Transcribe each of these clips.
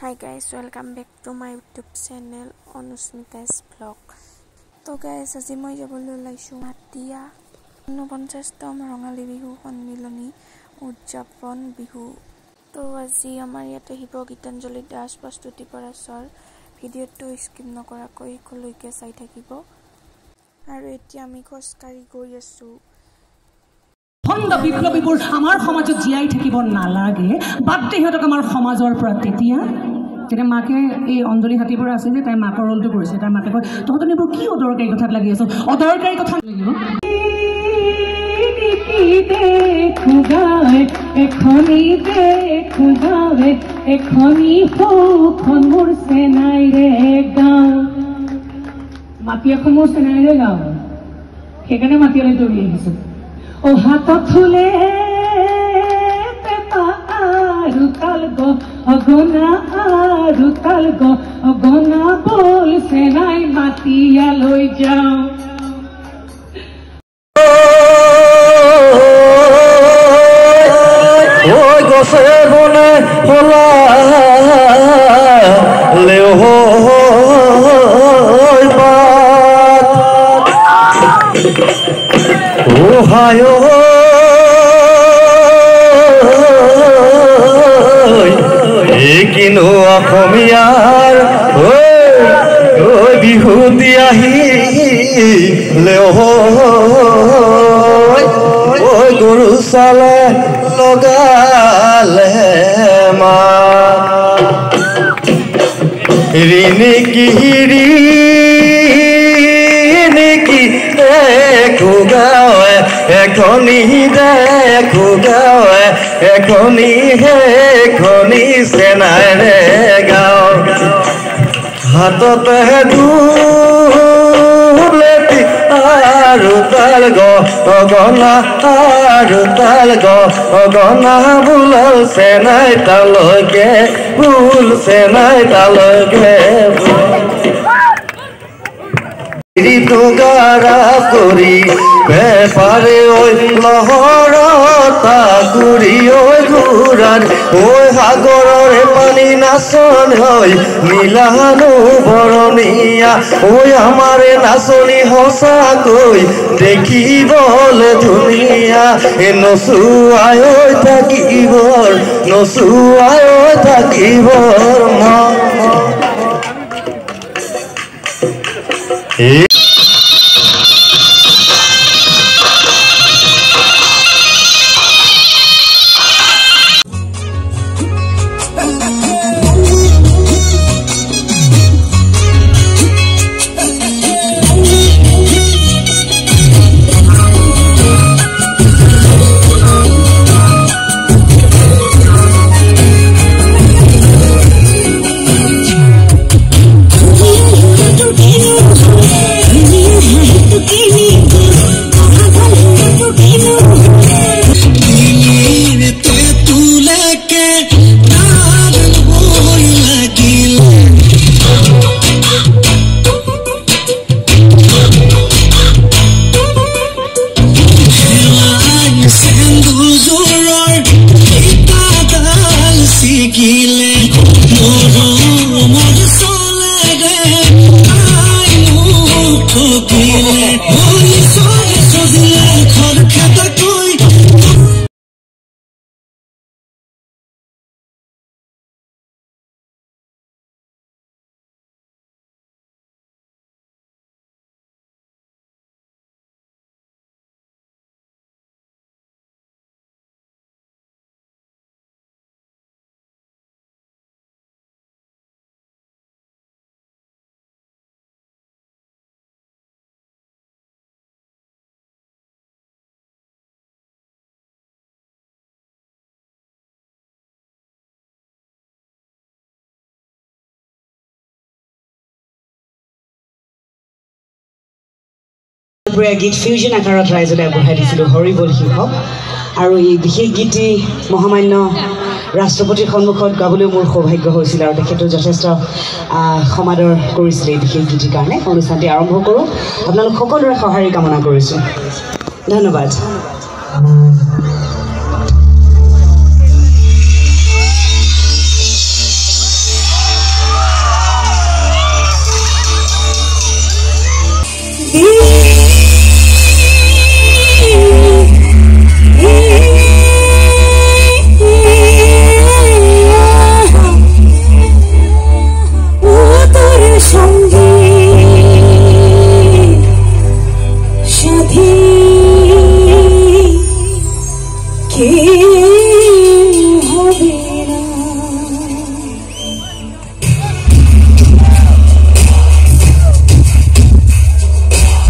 Hi guys, welcome back to my YouTube channel Anusmita's vlog. So guys, আজি মই যাবলৈ লাইছো হাতিয়া 49তম ৰঙালী বিহু সন্মিলনী উদযাপন বিহু। তো আজি আমাৰ ইয়াতে হিব গীতাঞ্জলি দাস প্ৰস্তুতি পৰাছৰ ভিডিঅটো স্কিপ নকৰাকৈ কলৈকে চাই থাকিব। আৰু এতিয়া আমি খোজকাঢ়ি গৈ আছো। খণ্ড বিপ্লৱীবোৰ আমাৰ সমাজত জীয়াই থাকিব নালাগে, বাদে সিহঁতক আমাৰ সমাজৰ পৰা তেতিয়া যেতিয়া মাকে এই অঞ্জলি হাতীবোৰ আছে যে তাই মাকৰ ৰলটো কৰিছে। তাই মাকে কয় তহঁতৰ এইবোৰ কি অদৰকাৰী কথাত লাগি আছ, অদৰকাৰী কথা লাগিব মাটি এখন মোৰ চেনাইৰে গাঁও, সেইকাৰণে মাটিলৈ দৌৰি আহিছো। ও হাত থুলে ৰুতাল গনা বল চেনাই মাতিয়ালৈ যাওঁ। গছে বনে কিনো অসমীয়াৰ বিহুতি আহিলে গৰু চালে লগালে মা ঋণিকি দেখো গাঁৱে এখনি দেখো গাঁৱে এখনি সেইখনি চেনাইৰে গাঁও হাততে দুলেটি আৰু তাল গগনা আৰু তাল গগনা বুলাল চেনাই তালৈকে বুল চেনাই তালৈকে ঋতুগাৰা কৰি বেপাৰে ঐ লহৰতা গুৰি ঐ ঘূৰাৰ ঐ সাগৰৰে পানী নাচন হৈ মিলানো বৰণীয়া ঐ আমাৰে নাচনী সঁচাকৈ দেখিবলৈ ধুনীয়া নচুৱাই থাকিবৰ নচুৱাই থাকিবৰ মন গীত ফিউজন আকাৰত ৰাইজলৈ আগবঢ়াই দিছিলোঁ হৰিবল সিংহক। আৰু এই বিশেষ গীতটি মহামান্য ৰাষ্ট্ৰপতিৰ সন্মুখত গাবলৈ মোৰ সৌভাগ্য হৈছিল আৰু তেখেতেও যথেষ্ট সমাদৰ কৰিছিলে এই বিশেষ গীতিৰ কাৰণে। অনুষ্ঠানটি আৰম্ভ কৰোঁ, আপোনালোক সকলোৰে সঁহাৰি কামনা কৰিছোঁ। ধন্যবাদ।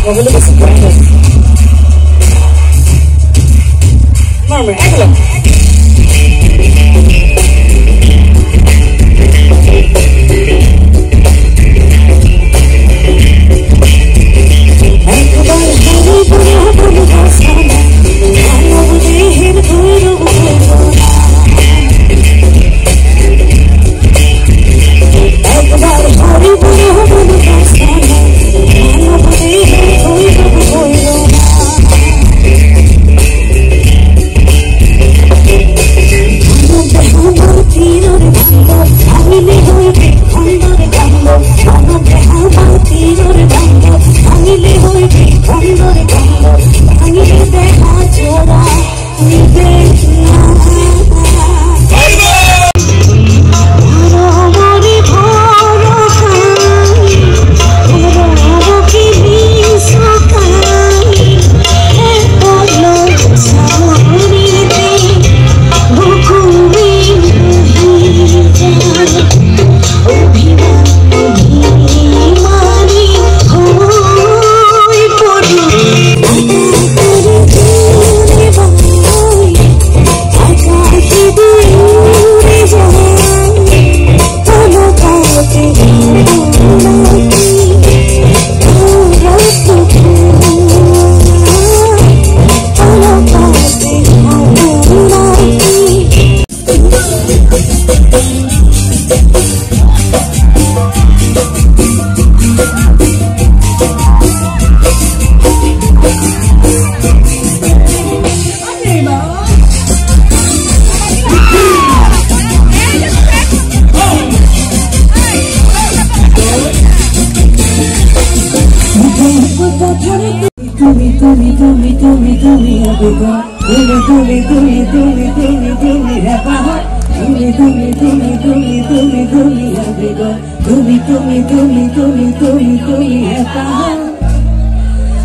Gaবলৈ বেছি ভয় হয় Murmur, excellent.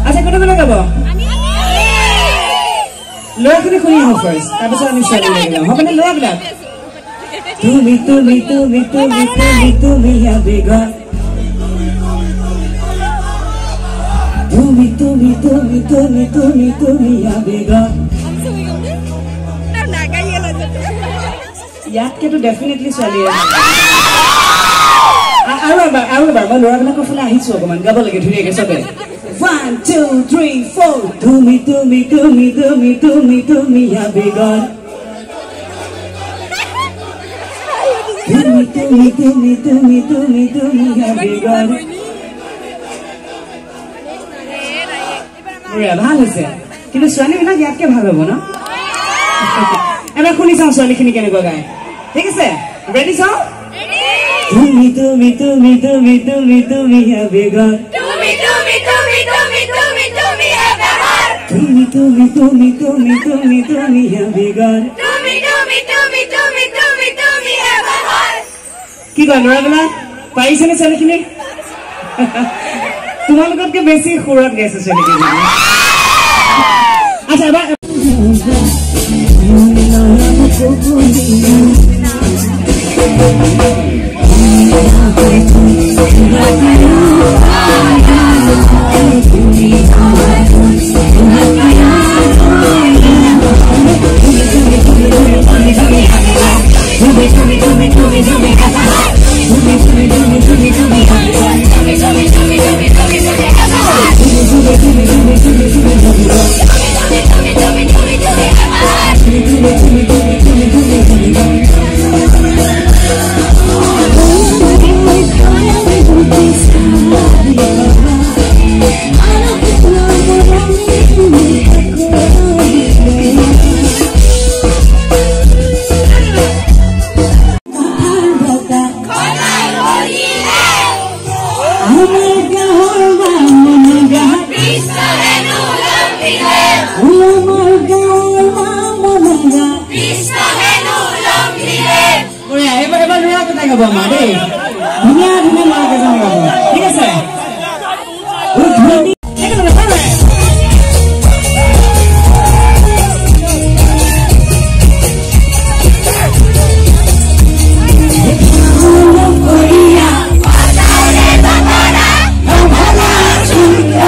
আচ্ছা কোনে কোনে গাব ল'ৰাখিনি শুনি আহক ফাৰ্ষ্ট তাৰপিছত আমি ছোৱালী গাম হ'বনে ল'ৰাবিলাক তুমি তুমি তুমি তুমি তুমি তুমি আবেগা তুমি তুমি তুমি তুমি তুমি তুমি আবেগা ইয়াতকেতো ডেফিনেটলি ছোৱালী আৰু এবাৰ মই ল'ৰাবিলাকৰ ফালে আহিছো অকণমান গাব লাগে ধুনীয়াকৈ চবে 1 2 3 4 তুমি তুমি তুমি তুমি তুমি তুমি আবেগা তুমি তুমি তুমি তুমি তুমি তুমি আবেগা ভাল হৈছে কিন্তু ছোৱালীবিলাক ইয়াতকে ভাল হ'ব ন এবাৰ শুনি চাওঁ ছোৱালীখিনি কেনেকুৱা গায় ঠিক আছে ৰেডি চাওঁ তুমি তুমি তুমি তুমি তুমি তুমি আবেগা তুমি তুমি তুমি তুমি তুমি তুমি আবেগা তুমি তুমি তুমি তুমি তুমি তুমি আবেগা তুমি তুমি তুমি তুমি তুমি তুমি আবেগা কি কয় ল'ৰাবিলাক পাৰিছেনে ছোৱালীখিনি তোমালোকতকৈ বেছি সুৰত গাইছে ছোৱালীখিনি আচ্ছা এবাৰ ঠিক আছে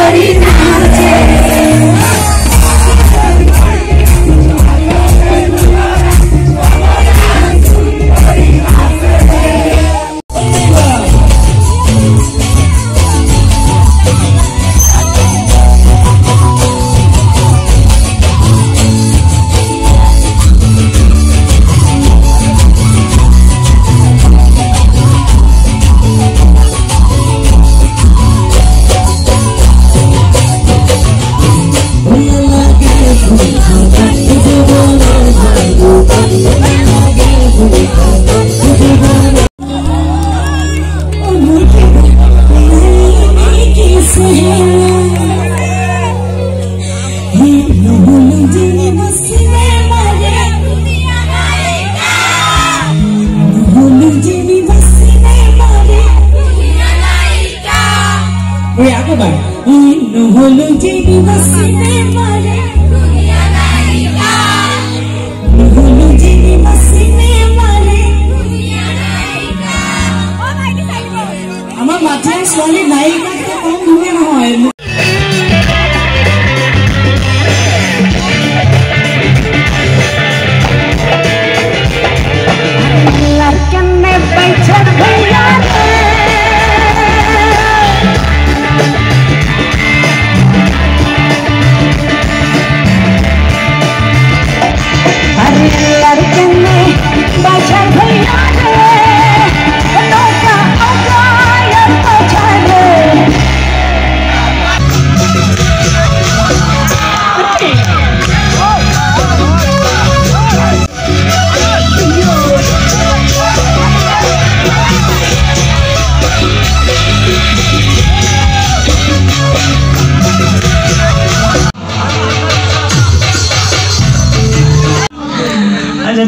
Sorry. এবাৰ নহ'লো যেনিবা চিনেমাৰে নহ'লো যেনিবা চিনেমাৰে আমাৰ মাথা ছোৱালী নায়িকাতকৈ কম ধুনীয়া নহয়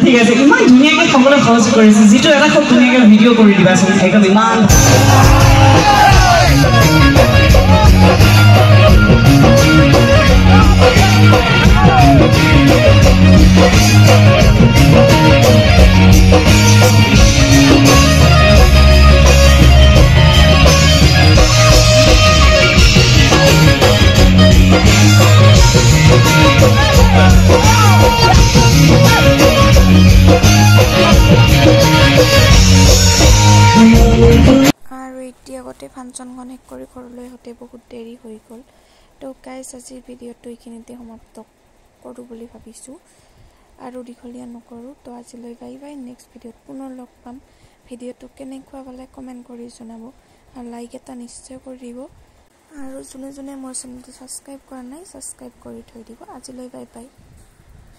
ঠিক আছে ইমান ধুনীয়াকৈ খাবলৈ সহজ কৰিছে যিটো এটা খুব ধুনীয়াকৈ ভিডিঅ' কৰি দিবাচোন একদম ইমান আৰু এতিয়া আগতে ফাংচনখন শেষ কৰি ঘৰলৈ আহোঁতে বহুত দেৰি হৈ গ'ল তো গাইজ আজিৰ ভিডিঅ'টো এইখিনিতে সমাপ্ত কৰোঁ বুলি ভাবিছোঁ আৰু দীঘলীয়া নকৰোঁ তো আজিলৈ বাই বাই নেক্সট ভিডিঅ'ত পুনৰ লগ পাম ভিডিঅ'টো কেনেকুৱা পালে কমেণ্ট কৰি জনাব আৰু লাইক এটা নিশ্চয় কৰি দিব আৰু যোনে যোনে মোৰ চেনেলটো ছাবস্ক্ৰাইব কৰা নাই ছাবস্ক্ৰাইব কৰি থৈ দিব আজিলৈ বাই বাই